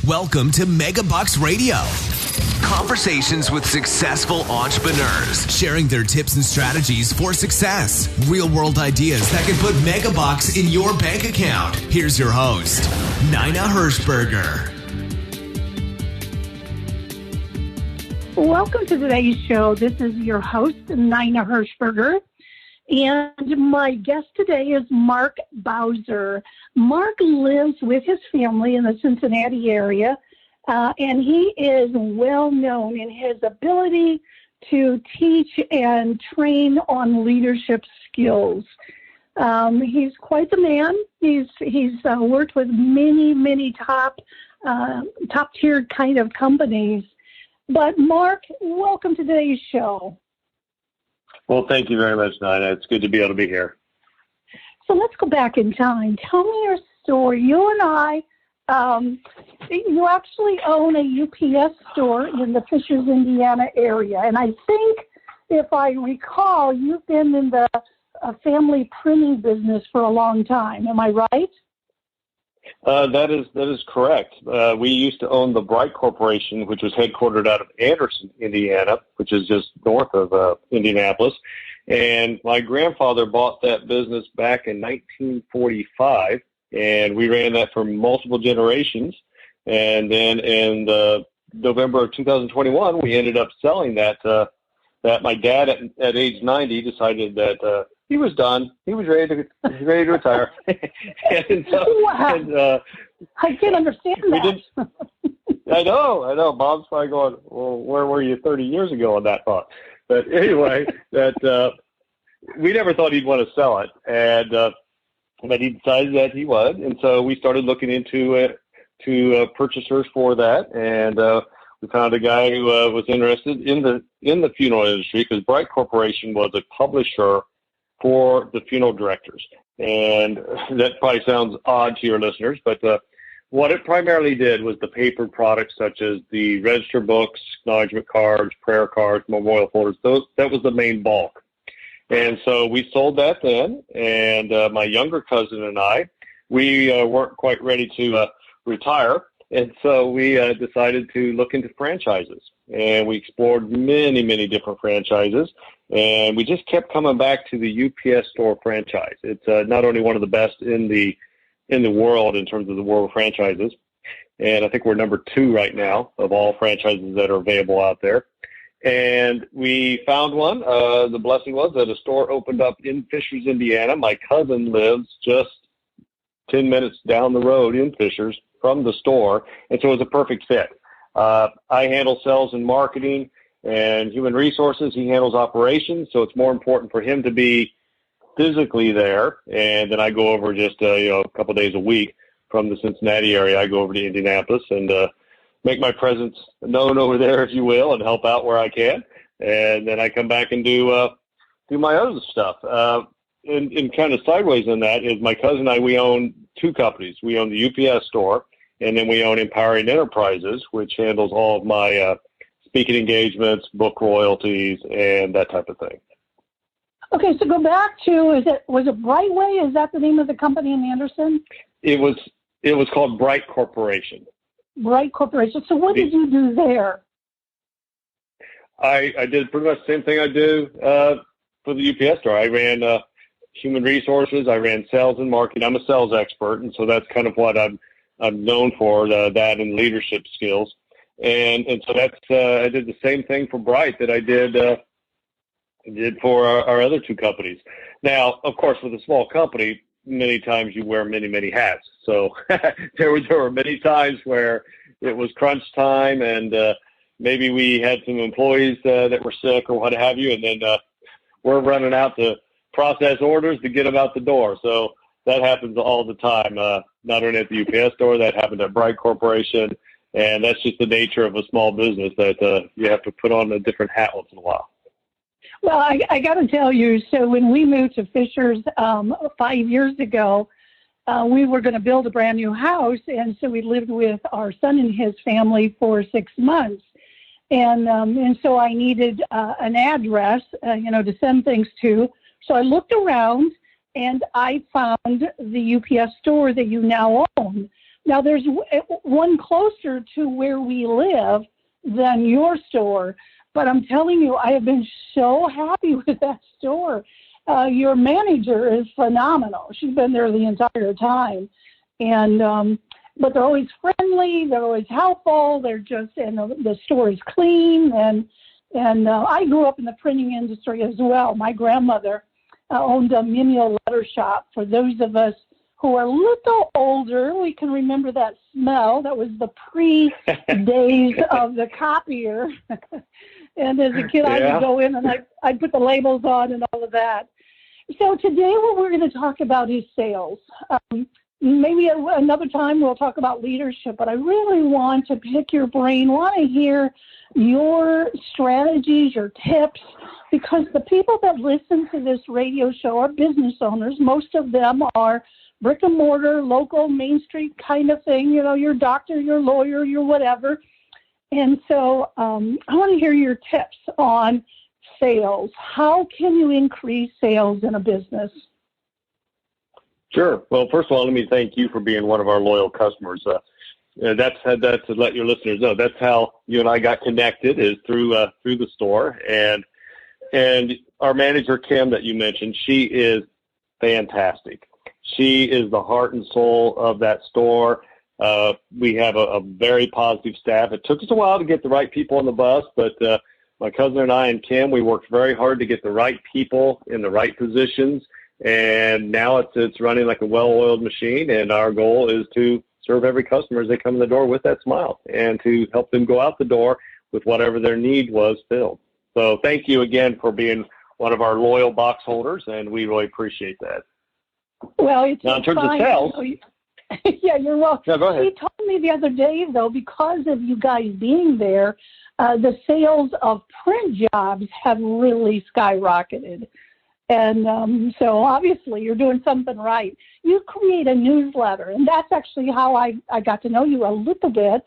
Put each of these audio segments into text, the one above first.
Welcome to Megabucks Radio. Conversations with successful entrepreneurs, sharing their tips and strategies for success. Real-world ideas that can put megabucks in your bank account. Here's your host, Nina Hershberger. Welcome to today's show. This is your host, Nina Hershberger. And my guest today is Mark Bowser. Mark lives with his family in the Cincinnati area, and he is well known in his ability to teach and train on leadership skills. He's quite the man. He's worked with many top tier kind of companies. But Mark, welcome to today's show. Well, thank you very much, Nina. It's good to be able to be here. So let's go back in time. Tell me your story. You and I, you actually own a UPS store in the Fishers, Indiana area. And I think, if I recall, you've been in the family printing business for a long time. Am I right? That is correct. We used to own the Bright Corporation, which was headquartered out of Anderson, Indiana, which is just north of Indianapolis. And my grandfather bought that business back in 1945, and we ran that for multiple generations. And then in November of 2021, we ended up selling that. That my dad at age 90 decided that he was done. He was ready to retire. And so, wow. I can't understand that. I know. Bob's probably going, well, where were you 30 years ago on that thought? But anyway, that we never thought he'd want to sell it, and but he decided that he would, and so we started looking into purchasers for that, and we found a guy who was interested in the funeral industry, because Bright Corporation was a publisher for the funeral directors. And that probably sounds odd to your listeners, but what it primarily did was the paper products such as the register books, acknowledgement cards, prayer cards, memorial folders. That was the main bulk. And so we sold that then, and my younger cousin and I, we weren't quite ready to retire, and so we decided to look into franchises. And we explored many different franchises, and we just kept coming back to the UPS store franchise. It's not only one of the best in the world in terms of the world of franchises, and I think we're number 2 right now of all franchises that are available out there. And we found one. The blessing was that a store opened up in Fishers, Indiana. My cousin lives just 10 minutes down the road in Fishers from the store, and so it was a perfect fit. I handle sales and marketing and human resources. He handles operations, so it's more important for him to be physically there. And then I go over just a couple days a week from the Cincinnati area. I go over to Indianapolis and make my presence known over there, if you will, and help out where I can. And then I come back and do my other stuff. And kind of sideways in that is my cousin and I, we own 2 companies. We own the UPS store, and then we own Empowering Enterprises, which handles all of my speaking engagements, book royalties, and that type of thing. Okay, so go back to, was it Brightway? Is that the name of the company in Anderson? It was called Bright Corporation. Bright Corporation. So what did you do there? I did pretty much the same thing I do for the UPS store. I ran human resources. I ran sales and marketing. I'm a sales expert, and so that's kind of what I'm known for, that and leadership skills. And so that's I did the same thing for Bright that I did for our other 2 companies. Now, of course, with a small company, many times you wear many hats. So there were many times where it was crunch time, and maybe we had some employees that were sick or what have you, and then we're running out to process orders to get them out the door. So that happens all the time, not only at the UPS store, that happened at Bright Corporation, and that's just the nature of a small business, that you have to put on a different hat once in a while. Well, I got to tell you, so when we moved to Fishers 5 years ago, we were going to build a brand new house, and so we lived with our son and his family for 6 months. And so I needed an address, to send things to. So I looked around, and I found the UPS store that you now own. Now, there's one closer to where we live than your store, but I'm telling you, I have been so happy with that store. Your manager is phenomenal. She's been there the entire time. And but they're always friendly, they're always helpful, and the store is clean. And I grew up in the printing industry as well. My grandmother owned a menial letter shop. For those of us who are a little older, we can remember that smell. That was the pre-days of the copier. And as a kid, I would go in and I'd put the labels on and all of that. So today what we're going to talk about is sales. Maybe another time we'll talk about leadership, but I really want to pick your brain, want to hear your strategies, your tips, because the people that listen to this radio show are business owners. Most of them are brick and mortar, local, Main Street kind of thing, your doctor, your lawyer, your whatever. And so I want to hear your tips on sales. How can you increase sales in a business? Sure. Well, first of all, let me thank you for being one of our loyal customers. That's to let your listeners know. That's how you and I got connected, is through the store. And our manager, Kim, that you mentioned, she is fantastic. She is the heart and soul of that store. We have a very positive staff. It took us a while to get the right people on the bus, but my cousin and I and Kim, we worked very hard to get the right people in the right positions. And now it's running like a well-oiled machine, and our goal is to serve every customer as they come in the door with that smile and to help them go out the door with whatever their need was filled. So thank you again for being one of our loyal box holders, and we really appreciate that. Well, it's now, in terms of sales. Yeah, you're welcome. No, go ahead. He told me the other day, though, because of you guys being there, the sales of print jobs have really skyrocketed. And so obviously you're doing something right. You create a newsletter, and that's actually how I got to know you a little bit.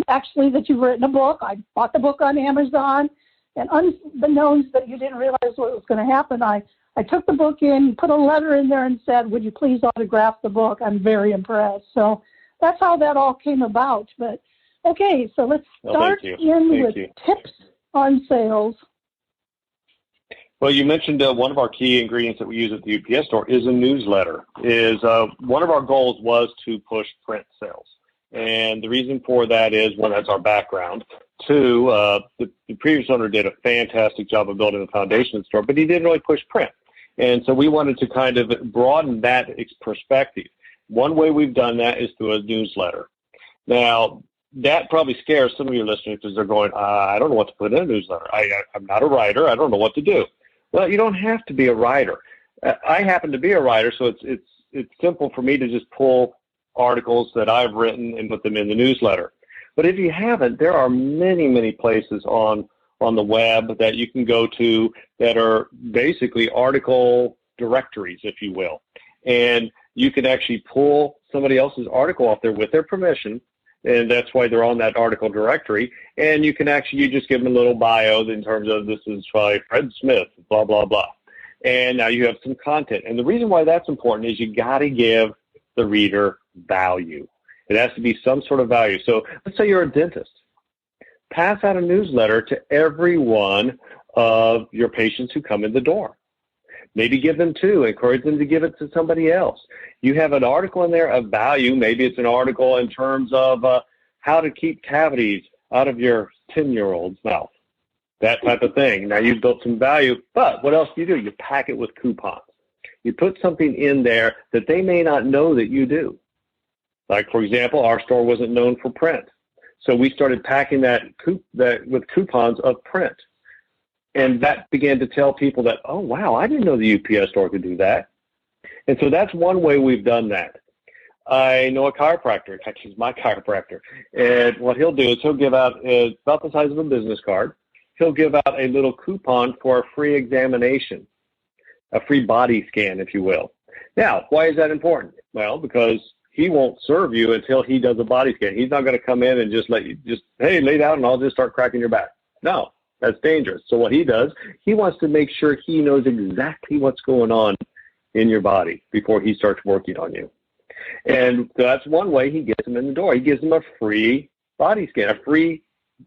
Actually, that you've written a book. I bought the book on Amazon, and unbeknownst that you didn't realize what was going to happen, I took the book in, put a letter in there and said, would you please autograph the book? I'm very impressed. So that's how that all came about. But okay, so let's start with tips on sales. Well, you mentioned one of our key ingredients that we use at the UPS store is a newsletter. One of our goals was to push print sales. And the reason for that is, one, that's our background. Two, the previous owner did a fantastic job of building the foundation of the store, but he didn't really push print. And so we wanted to kind of broaden that perspective. One way we've done that is through a newsletter. Now, that probably scares some of your listeners because they're going, I don't know what to put in a newsletter. I'm not a writer. I don't know what to do. Well, you don't have to be a writer. I happen to be a writer, so it's simple for me to just pull articles that I've written and put them in the newsletter. But if you haven't, there are many, many places on the web that you can go to that are basically article directories, if you will. And you can actually pull somebody else's article off there with their permission, and that's why they're on that article directory. And you can actually, you just give them a little bio in terms of, this is by Fred Smith, blah, blah, blah. And now you have some content. And the reason why that's important is you got to give the reader value. It has to be some sort of value. So let's say you're a dentist. Pass out a newsletter to every one of your patients who come in the door. Maybe give them two. Encourage them to give it to somebody else. You have an article in there of value. Maybe it's an article in terms of how to keep cavities out of your 10-year-old's mouth, that type of thing. Now, you've built some value, but what else do? You pack it with coupons. You put something in there that they may not know that you do. Like, for example, our store wasn't known for print. So we started packing that with coupons of print. And that began to tell people that, oh, wow, I didn't know the UPS store could do that. And so that's one way we've done that. I know a chiropractor. Actually, he's my chiropractor. And what he'll do is he'll give out, about the size of a business card, he'll give out a little coupon for a free examination, a free body scan, if you will. Now, why is that important? Well, because he won't serve you until he does a body scan. He's not going to come in and just let you hey, lay down and I'll just start cracking your back. No, that's dangerous. So what he does, he wants to make sure he knows exactly what's going on in your body before he starts working on you. And so that's one way he gets them in the door. He gives them a free body scan, a free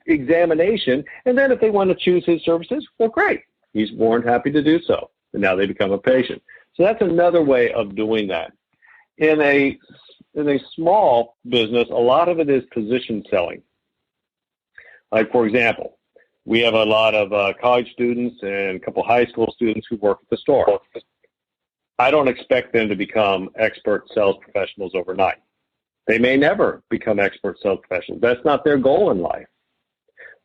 examination. And then if they want to choose his services, well, great. He's more than happy to do so. And now they become a patient. So that's another way of doing that. In a small business, a lot of it is position selling. Like, for example, we have a lot of college students and a couple high school students who work at the store. I don't expect them to become expert sales professionals overnight. They may never become expert sales professionals. That's not their goal in life.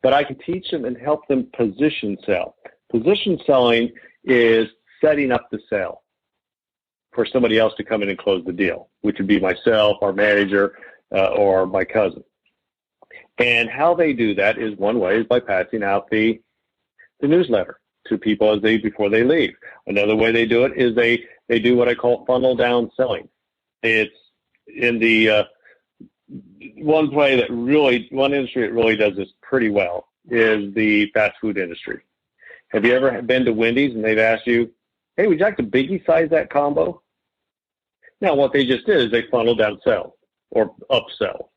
But I can teach them and help them position sell. Position selling is setting up the sale for somebody else to come in and close the deal, which would be myself, our manager, or my cousin. And how they do that is one way is by passing out the newsletter to people before they leave. Another way they do it is they do what I call funnel down selling. It's in the one industry that really does this pretty well is the fast food industry. Have you ever been to Wendy's and they've asked you, hey, would you like to biggie size that combo? Now, what they just did is they funnel down sell or upsell.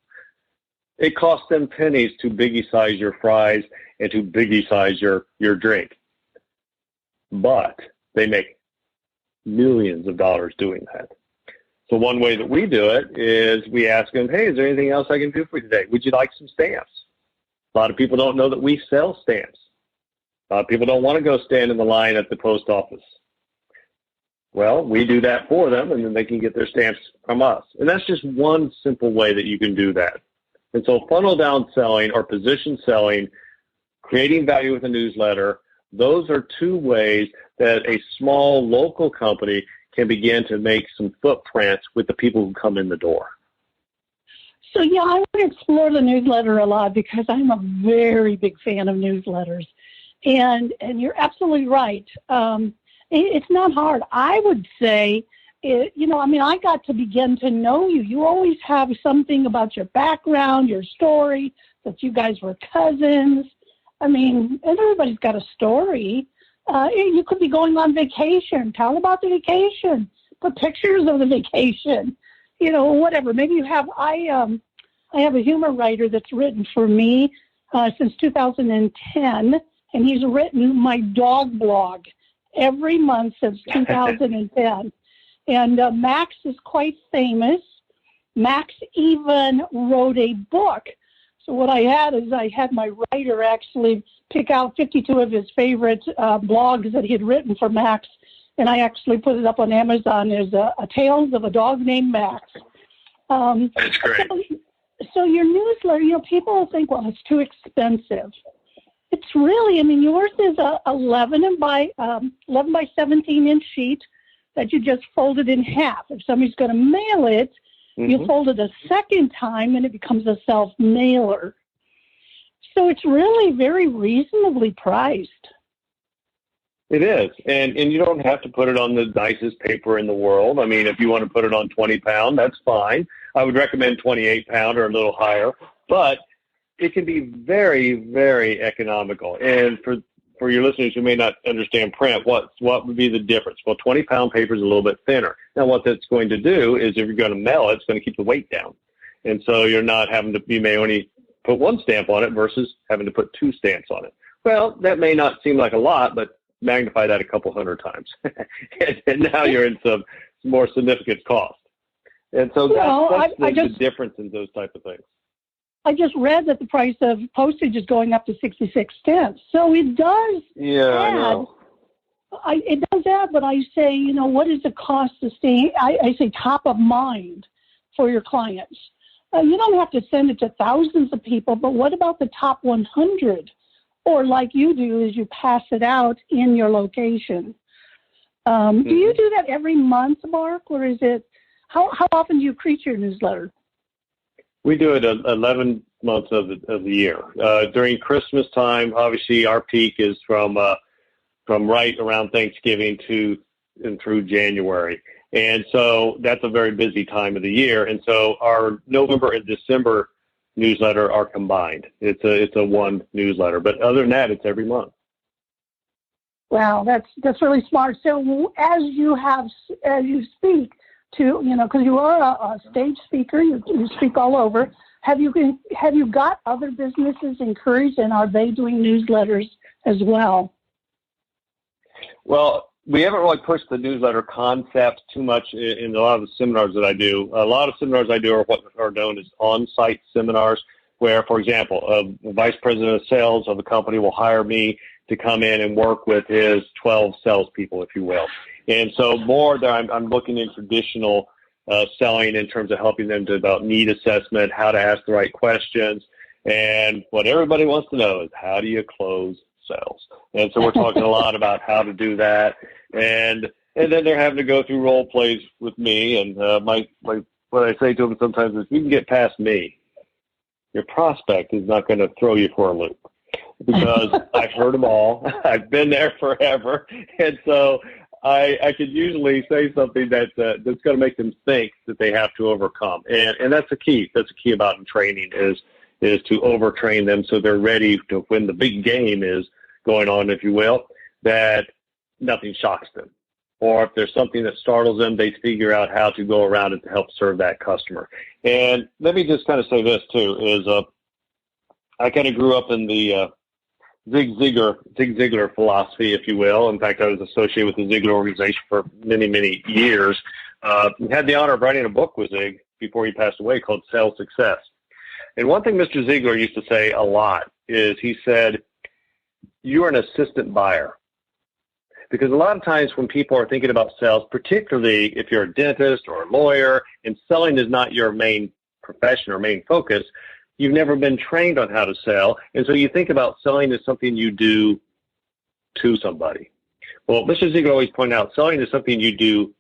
It costs them pennies to biggie size your fries and to biggie size your drink. But they make millions of dollars doing that. So one way that we do it is we ask them, hey, is there anything else I can do for you today? Would you like some stamps? A lot of people don't know that we sell stamps. A lot of people don't want to go stand in the line at the post office. Well, we do that for them, and then they can get their stamps from us. And that's just one simple way that you can do that. And so funnel down selling or position selling, creating value with a newsletter, those are two ways that a small local company can begin to make some footprints with the people who come in the door. So, yeah, I want to explore the newsletter a lot because I'm a very big fan of newsletters. And you're absolutely right. It's not hard. I would say, I got to begin to know you. You always have something about your background, your story, that you guys were cousins. And everybody's got a story. You could be going on vacation. Tell about the vacation. Put pictures of the vacation. Whatever. Maybe you have. I have a humor writer that's written for me since 2010, and he's written my dog blog every month since 2010. And Max is quite famous. Max even wrote a book. So what I had my writer actually pick out 52 of his favorite blogs that he had written for Max, and I actually put it up on Amazon as a Tales of a Dog Named Max. That's great. So your newsletter, people will think, well, it's too expensive. It's really, yours is a 11 by 17 inch sheet that you just folded in half. If somebody's going to mail it, you fold it a second time and it becomes a self-mailer. So it's really very reasonably priced. It is. And you don't have to put it on the nicest paper in the world. If you want to put it on 20 pound, that's fine. I would recommend 28 pound or a little higher. But it can be very, very economical. And for your listeners who may not understand print, what would be the difference? Well, 20-pound paper is a little bit thinner. Now, what that's going to do is if you're going to mail it, it's going to keep the weight down. And so you're not having to, you may only put one stamp on it versus having to put two stamps on it. Well, that may not seem like a lot, but magnify that a couple hundred times. and now you're in some more significant cost. And so that's the difference in those type of things. I just read that the price of postage is going up to 66 cents. So it does I know. It does add, but I say, what is the cost to stay, I say top of mind for your clients. You don't have to send it to thousands of people, but what about the top 100? Or like you do is you pass it out in your location. Do you do that every month, Mark, or is it, how often do you create your newsletter? We do it 11 months of the year. During Christmas time, obviously our peak is from right around Thanksgiving and through January. And so that's a very busy time of the year. And so our November and December newsletter are combined. It's a one newsletter. But other than that, it's every month. Wow, that's really smart. So as you speak, to, because you are a stage speaker, you speak all over. Have you got other businesses encouraged, and are they doing newsletters as well? Well, we haven't really pushed the newsletter concept too much in a lot of the seminars that I do. A lot of seminars I do are what are known as on-site seminars, where, for example, a vice president of sales of a company will hire me to come in and work with his 12 salespeople, if you will. And so more there, I'm looking in traditional selling in terms of helping them to about need assessment, how to ask the right questions, and what everybody wants to know is how do you close sales? And so we're talking a lot about how to do that, and then they're having to go through role plays with me. And what I say to them sometimes is, you can get past me, your prospect is not going to throw you for a loop, because I've heard them all. I've been there forever, and so I could usually say something that's going to make them think that they have to overcome, and that's the key. That's the key about in training is to overtrain them so they're ready to, when the big game is going on, if you will, that nothing shocks them. Or if there's something that startles them, they figure out how to go around it to help serve that customer. And let me just kind of say this too, is I kind of grew up in the Zig Ziglar philosophy, if you will. In fact, I was associated with the Ziglar organization for many, many years. Had the honor of writing a book with Zig before he passed away called Sales Success. And one thing Mr. Ziglar used to say a lot is he said, you are an assistant buyer. Because a lot of times when people are thinking about sales, particularly if you're a dentist or a lawyer and selling is not your main profession or main focus, you've never been trained on how to sell. And so you think about selling as something you do to somebody. Well, Mr. Ziglar always pointed out, selling is something you do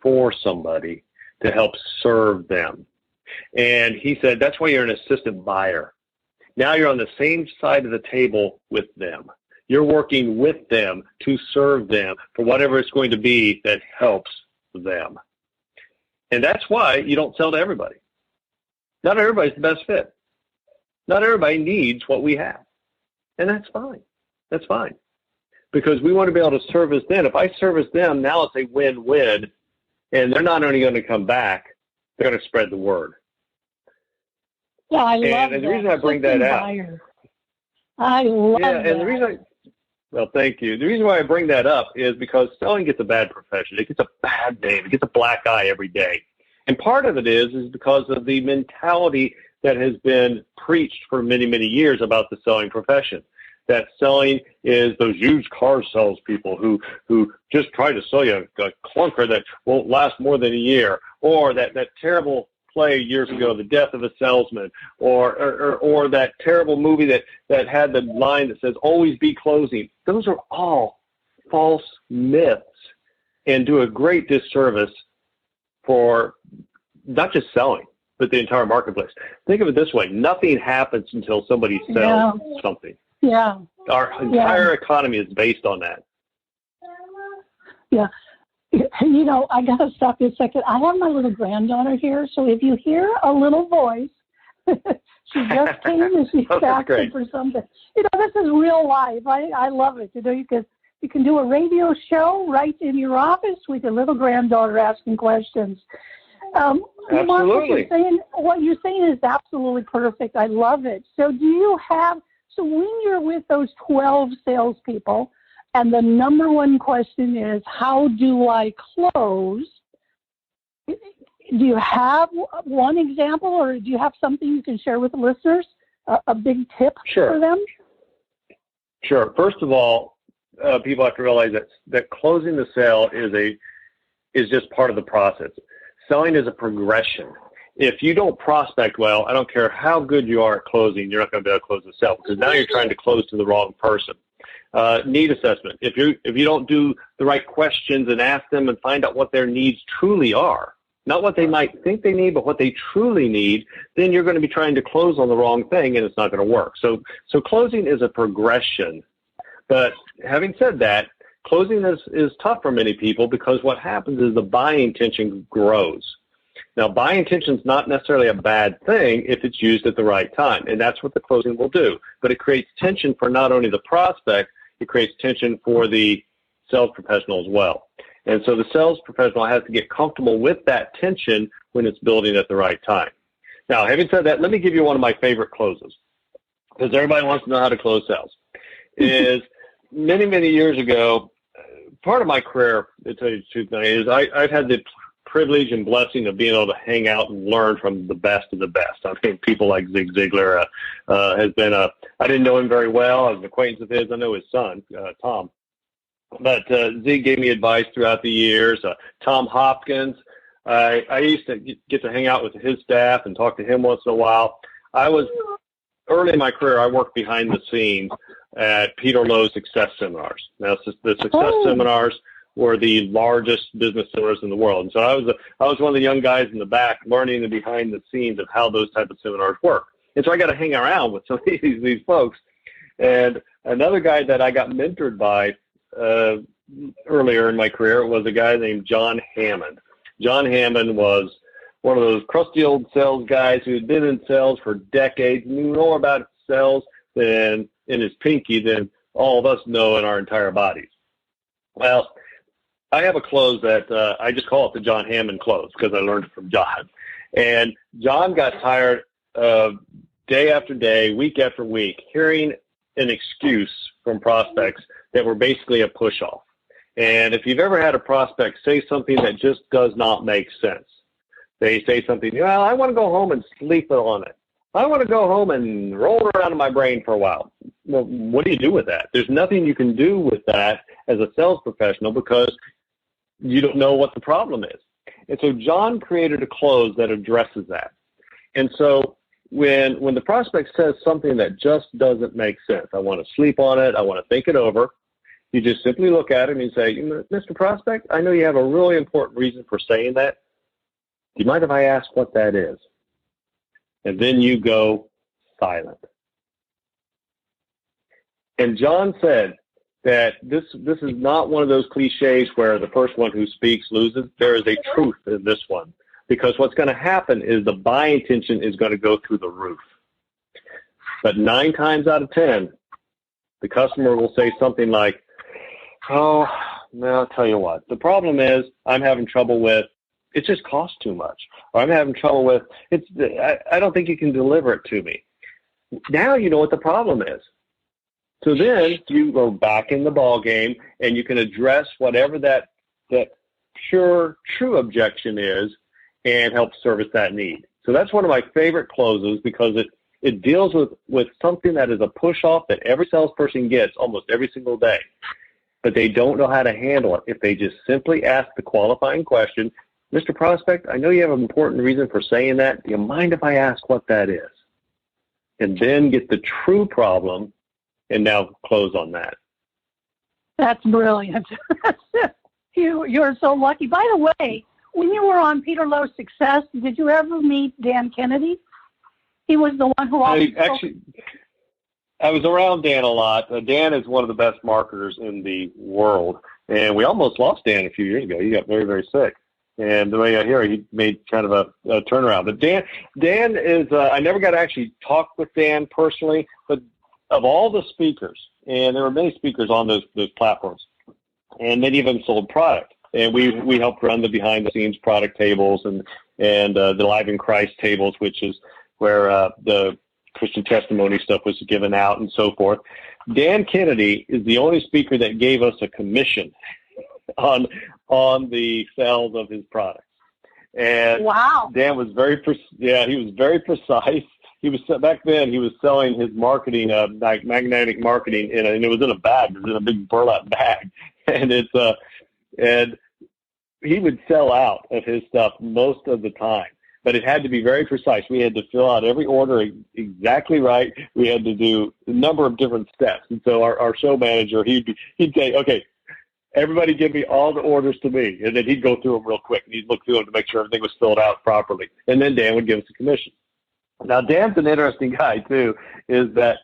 for somebody to help serve them. And he said, that's why you're an assistant buyer. Now you're on the same side of the table with them. You're working with them to serve them for whatever it's going to be that helps them. And that's why you don't sell to everybody. Not everybody's the best fit. Not everybody needs what we have. And that's fine. That's fine. Because we want to be able to service them. If I service them, now it's a win-win. And they're not only going to come back, they're going to spread the word. Yeah, I love that. And the reason I bring that out. I love that. And the reason well, thank you. The reason why I bring that up is because selling gets a bad profession. It gets a bad name. It gets a black eye every day. And part of it is because of the mentality that has been preached for many, many years about the selling profession. That selling is those used car salespeople who just try to sell you a clunker that won't last more than a year, or that terrible play years ago, The Death of a Salesman, or that terrible movie that had the line that says, always be closing. Those are all false myths and do a great disservice for not just selling, but the entire marketplace. Think of it this way. Nothing happens until somebody sells something. Yeah. Our entire economy is based on that. Yeah. I got to stop you a second. I have my little granddaughter here, so if you hear a little voice, she just came and she's asking for something. This is real life. I love it. You can do a radio show right in your office with your little granddaughter asking questions. Absolutely. Mark, what you're saying is absolutely perfect. I love it. So when you're with those 12 salespeople, and the number one question is, how do I close? Do you have one example, or do you have something you can share with the listeners, a big tip for them? Sure. First of all, people have to realize that closing the sale is just part of the process. Selling is a progression. If you don't prospect well, I don't care how good you are at closing, you're not going to be able to close the sale, because now you're trying to close to the wrong person. Need assessment. If you don't do the right questions and ask them and find out what their needs truly are, not what they might think they need, but what they truly need, then you're going to be trying to close on the wrong thing, and it's not going to work. So closing is a progression. But having said that, closing is tough for many people, because what happens is the buying intention grows. Now, buying intention is not necessarily a bad thing if it's used at the right time, and that's what the closing will do. But it creates tension for not only the prospect, it creates tension for the sales professional as well. And so the sales professional has to get comfortable with that tension when it's building at the right time. Now, having said that, let me give you one of my favorite closes, because everybody wants to know how to close sales. Is many, many years ago, part of my career, to tell you the truth, is I've had the privilege and blessing of being able to hang out and learn from the best of the best. I think people like Zig Ziglar has been I didn't know him very well. I was an acquaintance of his. I know his son, Tom. But Zig gave me advice throughout the years. Tom Hopkins, I used to get to hang out with his staff and talk to him once in a while. Early in my career, I worked behind the scenes at Peter Lowe's Success Seminars. Now, the Success Seminars were the largest business seminars in the world. And so I was one of the young guys in the back learning the behind the scenes of how those type of seminars work. And so I got to hang around with some of these folks. And another guy that I got mentored by earlier in my career was a guy named John Hammond. John Hammond was one of those crusty old sales guys who had been in sales for decades, knew more about sales in his pinky than all of us know in our entire bodies. Well, I have a close that I just call it the John Hammond close because I learned it from John. And John got tired of day after day, week after week, hearing an excuse from prospects that were basically a push-off. And if you've ever had a prospect say something that just does not make sense, they say something, well, I want to go home and sleep on it. I want to go home and roll around in my brain for a while. Well, what do you do with that? There's nothing you can do with that as a sales professional because you don't know what the problem is. And so John created a close that addresses that. And so when the prospect says something that just doesn't make sense, I want to sleep on it, I want to think it over, you just simply look at him and you say, Mr. Prospect, I know you have a really important reason for saying that. Do you mind if I ask what that is? And then you go silent. And John said that this is not one of those cliches where the first one who speaks loses. There is a truth in this one. Because what's going to happen is the buy intention is going to go through the roof. But 9 times out of 10, the customer will say something like, oh, no, I'll tell you what. The problem is I'm having trouble with, it just costs too much. Or I'm having trouble with, I don't think you can deliver it to me. Now you know what the problem is. So then you go back in the ball game and you can address whatever that pure, true objection is and help service that need. So that's one of my favorite closes because it deals with something that is a push-off that every salesperson gets almost every single day. But they don't know how to handle it if they just simply ask the qualifying question, Mr. Prospect, I know you have an important reason for saying that. Do you mind if I ask what that is? And then get the true problem and now close on that. That's brilliant. You're so lucky. By the way, when you were on Peter Lowe's Success, did you ever meet Dan Kennedy? He was the one who always I was around Dan a lot. Dan is one of the best marketers in the world, and we almost lost Dan a few years ago. He got very, very sick. And the way I hear, he made kind of a turnaround. But Dan is, I never got to actually talk with Dan personally, but of all the speakers, and there were many speakers on those platforms, and many of them sold product. And we helped run the behind-the-scenes product tables and the Live in Christ tables, which is where the Christian testimony stuff was given out and so forth. Dan Kennedy is the only speaker that gave us a commission on the sales of his products. And wow. Dan was he was very precise. He was back then. He was selling his marketing, like magnetic marketing, and it was in a bag. It was in a big burlap bag, and he would sell out of his stuff most of the time. But it had to be very precise. We had to fill out every order exactly right. We had to do a number of different steps. And so our show manager, he'd say, okay, everybody give me all the orders to me. And then he'd go through them real quick, and he'd look through them to make sure everything was filled out properly. And then Dan would give us a commission. Now, Dan's an interesting guy, too, is that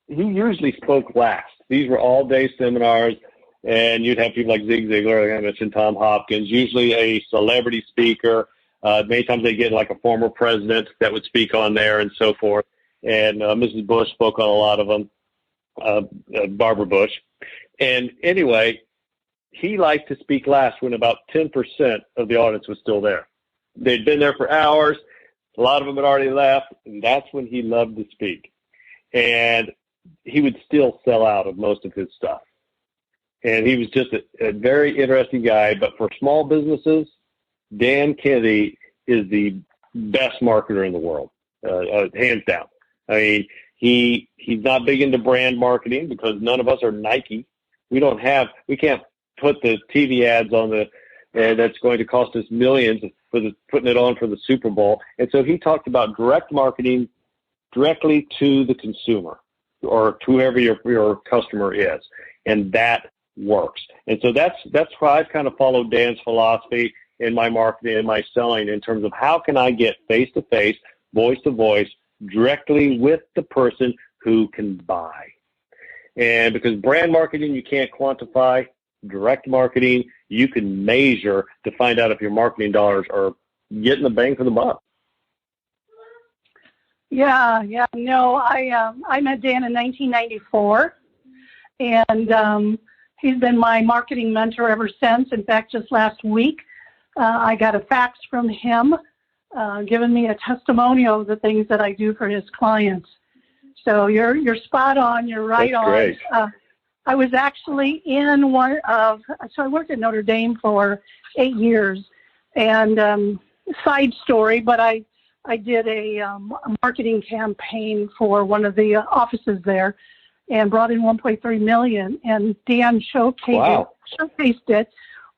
he usually spoke last. These were all-day seminars, and you'd have people like Zig Ziglar, like I mentioned, Tom Hopkins, usually a celebrity speaker. Many times they get like a former president that would speak on there and so forth. And Mrs. Bush spoke on a lot of them, Barbara Bush. And anyway, he liked to speak last when about 10% of the audience was still there. They'd been there for hours. A lot of them had already left, and that's when he loved to speak. And he would still sell out of most of his stuff. And he was just a very interesting guy. But for small businesses, Dan Kennedy is the best marketer in the world, hands down. I mean, he's not big into brand marketing because none of us are Nike. We can't put the TV ads on that's going to cost us millions putting it on for the Super Bowl. And so he talked about direct marketing directly to the consumer or to whoever your customer is. And that works. And so that's why I've kind of followed Dan's philosophy in my marketing and my selling in terms of how can I get face-to-face, voice-to-voice, directly with the person who can buy. And because brand marketing you can't quantify, direct marketing you can measure to find out if your marketing dollars are getting the bang for the buck. Yeah. No, I met Dan in 1994, and he's been my marketing mentor ever since. In fact, just last week, I got a fax from him giving me a testimonial of the things that I do for his clients. So you're spot on. You're right on. Great. I was actually in so I worked at Notre Dame for 8 years, and side story, but I did a marketing campaign for one of the offices there and brought in $1.3 million, and Dan showcased it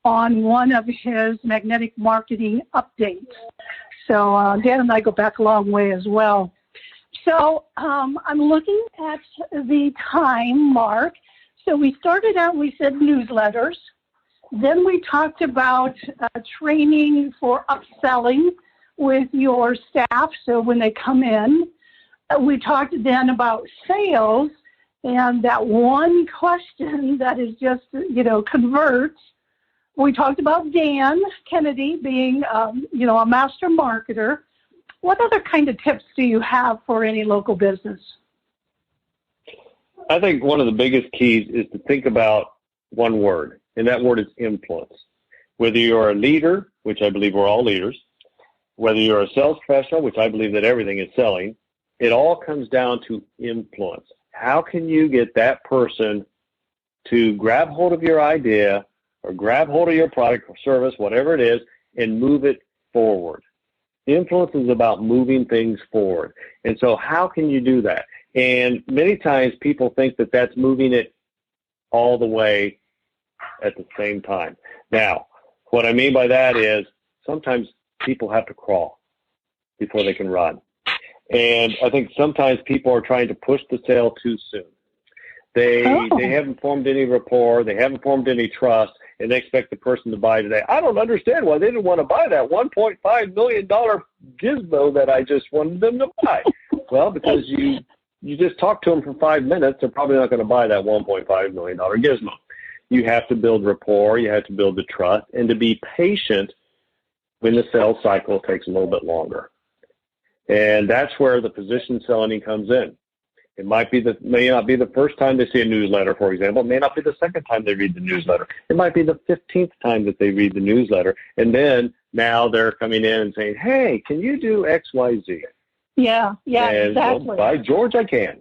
on one of his magnetic marketing updates. So Dan and I go back a long way as well. So I'm looking at the time, Mark. So we started out, we said newsletters. Then we talked about training for upselling with your staff. So when they come in, we talked then about sales and that one question that is just, converts. We talked about Dan Kennedy being, a master marketer. What other kind of tips do you have for any local business? I think one of the biggest keys is to think about one word, and that word is influence. Whether you're a leader, which I believe we're all leaders, whether you're a sales professional, which I believe that everything is selling, it all comes down to influence. How can you get that person to grab hold of your idea or grab hold of your product or service, whatever it is, and move it forward? Influence is about moving things forward. And so how can you do that? And many times people think that that's moving it all the way at the same time. Now, what I mean by that is sometimes people have to crawl before they can run. And I think sometimes people are trying to push the sale too soon. They haven't formed any rapport, they haven't formed any trust, and they expect the person to buy today. I don't understand why they didn't want to buy that $1.5 million gizmo that I just wanted them to buy. Well, because you just talk to them for 5 minutes, they're probably not going to buy that $1.5 million gizmo. You have to build rapport, you have to build the trust, and to be patient when the sales cycle takes a little bit longer. And that's where the position selling comes in. It may not be the first time they see a newsletter, for example. It may not be the second time they read the newsletter. It might be the 15th time that they read the newsletter. And then now they're coming in and saying, hey, can you do X, Y, Z? Yeah, and, exactly. Well, by George, I can.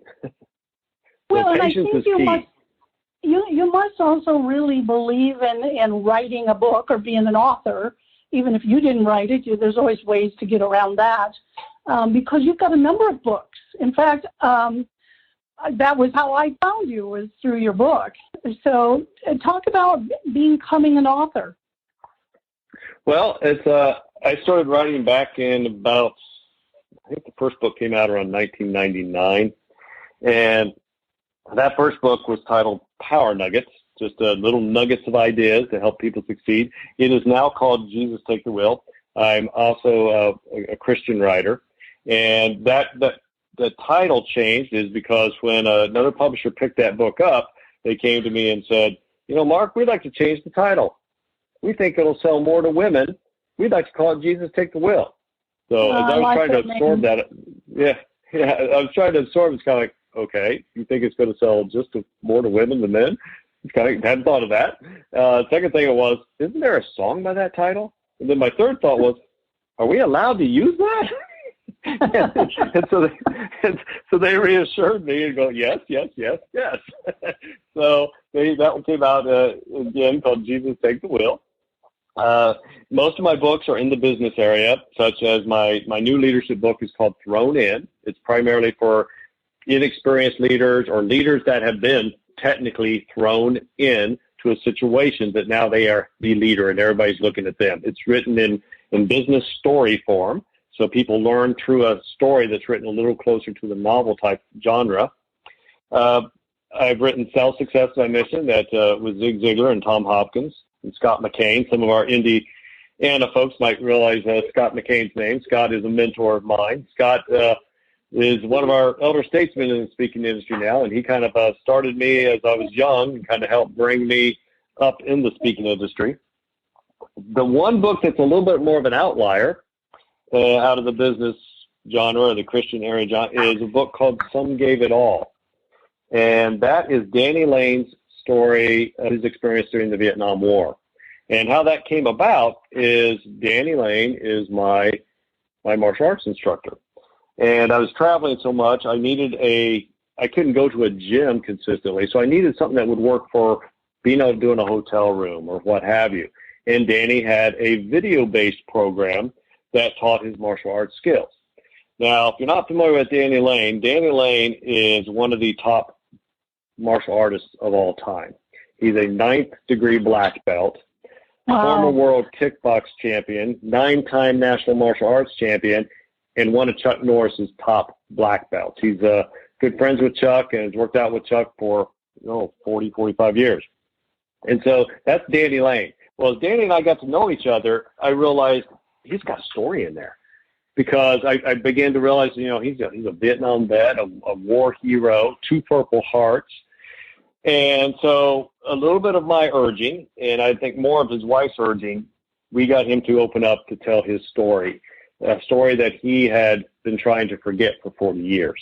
Well, and I think you must also really believe in writing a book or being an author. Even if you didn't write it, there's always ways to get around that because you've got a number of books. In fact, that was how I found you, was through your book. So talk about becoming an author. Well, I started writing back in about, I think the first book came out around 1999. And that first book was titled Power Nuggets, just little nuggets of ideas to help people succeed. It is now called Jesus Take the Wheel. I'm also a Christian writer. And the title changed is because when another publisher picked that book up, they came to me and said, Mark, we'd like to change the title. We think it'll sell more to women. We'd like to call it Jesus Take the Wheel. So as I was trying to absorb that, I was trying to absorb, it's kind of like, okay, you think it's going to sell just more to women than men? Hadn't thought of that. Second thing was, isn't there a song by that title? And then my third thought was, are we allowed to use that? so they reassured me and go, yes. So that one came out again called Jesus Take the Wheel. Most of my books are in the business area, such as my new leadership book is called Thrown In. It's primarily for inexperienced leaders or leaders that have been technically thrown in to a situation that now they are the leader and everybody's looking at them. It's written in business story form, so people learn through a story that's written a little closer to the novel type genre. I've written Sell Success, I mentioned, that with Zig Ziglar and Tom Hopkins and Scott McKain. Some of our Indiana folks might realize Scott McKain's name. Scott is a mentor of mine. Scott is one of our elder statesmen in the speaking industry now, and he kind of started me as I was young and kind of helped bring me up in the speaking industry. The one book that's a little bit more of an outlier out of the business genre or the Christian area genre is a book called Some Gave It All. And that is Danny Lane's story of his experience during the Vietnam War. And how that came about is Danny Lane is my martial arts instructor. And I was traveling so much, I couldn't go to a gym consistently. So I needed something that would work for being able to do in a hotel room or what have you. And Danny had a video-based program that taught his martial arts skills. Now, if you're not familiar with Danny Lane is one of the top martial artists of all time. He's a 9th degree black belt, former world kickbox champion, 9-time national martial arts champion, and one of Chuck Norris's top black belts. He's good friends with Chuck and has worked out with Chuck for 40, 45 years. And so that's Danny Lane. Well, as Danny and I got to know each other, I realized he's got a story in there. Because I began to realize, he's a Vietnam vet, a war hero, 2 Purple Hearts. And so a little bit of my urging, and I think more of his wife's urging, we got him to open up to tell his story, a story that he had been trying to forget for 40 years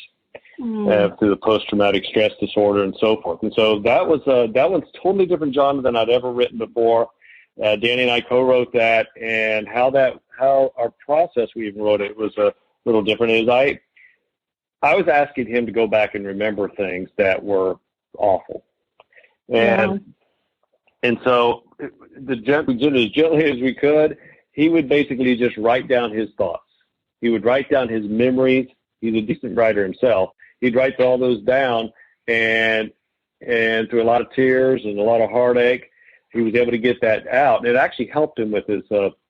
through the post-traumatic stress disorder and so forth. And so that one's totally different genre than I'd ever written before. Danny and I co-wrote that, and how our process we even wrote it was a little different. Is I was asking him to go back and remember things that were awful, and so we did it as gently as we could. He would basically just write down his thoughts. He would write down his memories. He's a decent writer himself. He'd write all those down, and through a lot of tears and a lot of heartache, he was able to get that out. And it actually helped him with his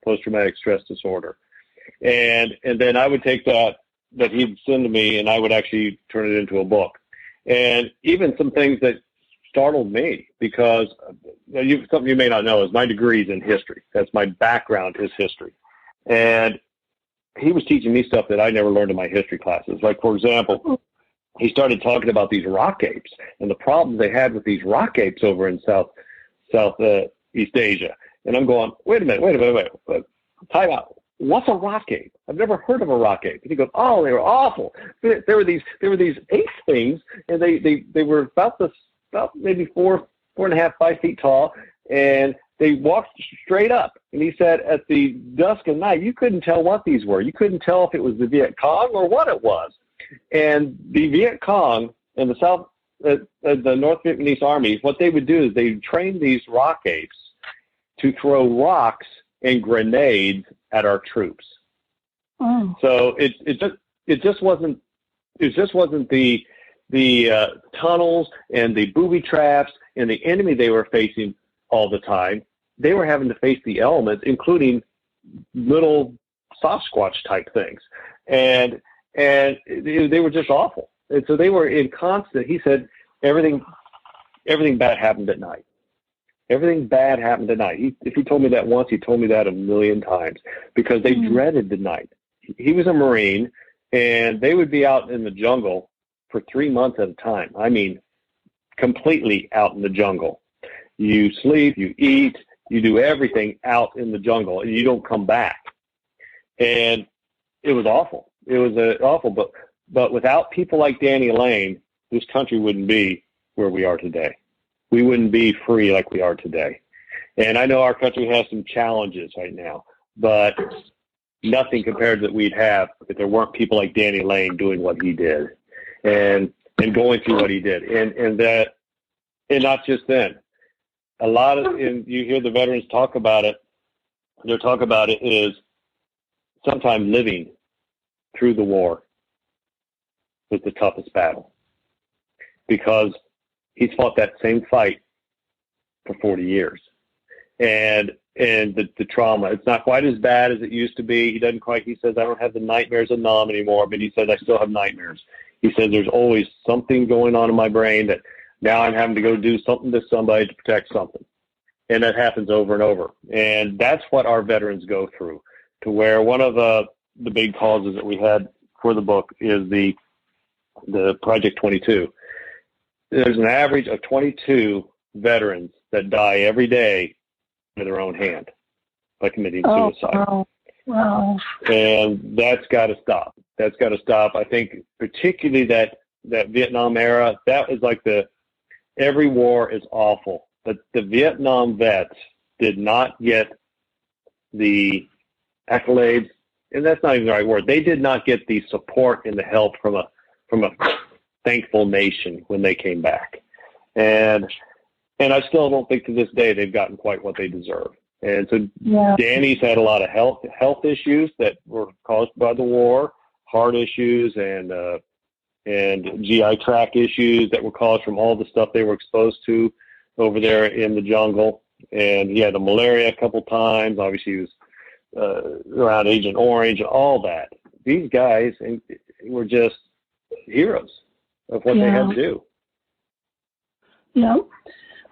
post-traumatic stress disorder. And then I would take that he'd send to me, and I would actually turn it into a book. And even some things that startled me, because something you may not know is my degree is in history. That's my background is history. And he was teaching me stuff that I never learned in my history classes. Like, for example, he started talking about these rock apes and the problems they had with these rock apes over in Southeast Asia. And I'm going, wait a minute. Time out. What's a rock ape? I've never heard of a rock ape. And he goes, oh, they were awful. There were these ape things, and they were about maybe 4.5, 5 feet tall, and they walked straight up. And he said at the dusk of night, you couldn't tell what these were. You couldn't tell if it was the Viet Cong or what it was. And the Viet Cong and the North Vietnamese army, what they would do is they would train these rock apes to throw rocks and grenades at our troops. Oh. So it just wasn't the tunnels and the booby traps and the enemy they were facing all the time. They were having to face the elements, including little Sasquatch type things, and they were just awful. And so they were in constant. He said everything bad happened at night. Everything bad happened at night. If he told me that once, he told me that 1,000,000 times, because they dreaded the night. He was a Marine, and they would be out in the jungle for 3 months at a time. I mean, completely out in the jungle. You sleep, you eat, you do everything out in the jungle, and you don't come back. And it was awful. It was awful. But without people like Danny Lane, this country wouldn't be where we are today. we wouldn't be free like we are today. And I know our country has some challenges right now, but nothing compared to that we'd have if there weren't people like Danny Lane doing what he did and going through what he did. And not just then. A lot of, and you hear the veterans talk about it, their talk about it is sometimes living through the war was the toughest battle, because he's fought that same fight for 40 years. And the trauma, it's not quite as bad as it used to be. He says, I don't have the nightmares of Nam anymore, but he says, I still have nightmares. He says, there's always something going on in my brain that now I'm having to go do something to somebody to protect something. And that happens over and over. And that's what our veterans go through, to where one of the big causes that we had for the book is the Project 22. There's an average of 22 veterans that die every day with their own hand by committing suicide. Wow. And that's got to stop. That's got to stop. I think particularly that Vietnam era, that is like every war is awful, but the Vietnam vets did not get the accolades, and that's not even the right word. They did not get the support and the help from a thankful nation when they came back. And I still don't think to this day they've gotten quite what they deserve. And so Danny's had a lot of health issues that were caused by the war, heart issues and GI tract issues that were caused from all the stuff they were exposed to over there in the jungle. And he had the malaria a couple times. Obviously, he was around Agent Orange, all that. These guys were just heroes of what they had to do. Yeah.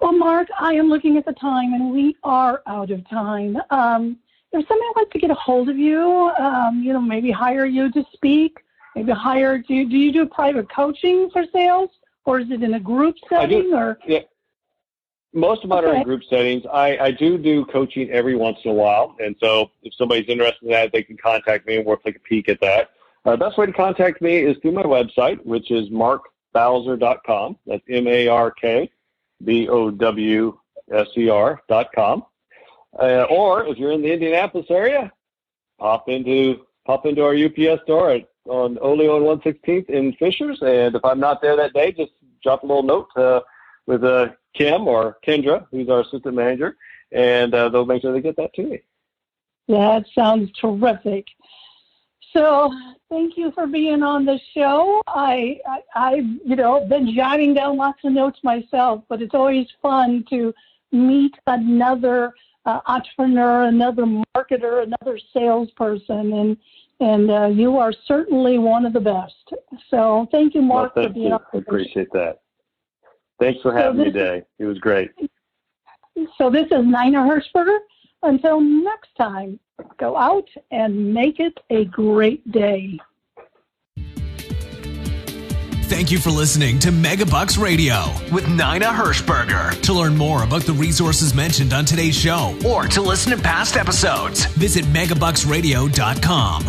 Well, Mark, I am looking at the time, and we are out of time. If somebody would like to get a hold of you, maybe hire you to speak, maybe do you do private coaching for sales, or is it in a group setting? Yeah. Most of mine are in group settings. I do coaching every once in a while, and so if somebody's interested in that, they can contact me and we'll take a peek at that. The best way to contact me is through my website, which is markbowser.com. That's MarkBowser.com. Or if you're in the Indianapolis area, pop into our UPS store on Oleo and 116th in Fishers. And if I'm not there that day, just drop a little note with Kim or Kendra, who's our assistant manager, and they'll make sure they get that to me. That sounds terrific. So thank you for being on the show. I've been jotting down lots of notes myself, but it's always fun to meet another entrepreneur, another marketer, another salesperson, and you are certainly one of the best. So thank you, Mark, for being on the show. Appreciate that. Thanks for having me today. It was great. So this is Nina Hershberger. Until next time, go out and make it a great day. Thank you for listening to Megabucks Radio with Nina Hershberger. To learn more about the resources mentioned on today's show or to listen to past episodes, visit megabucksradio.com.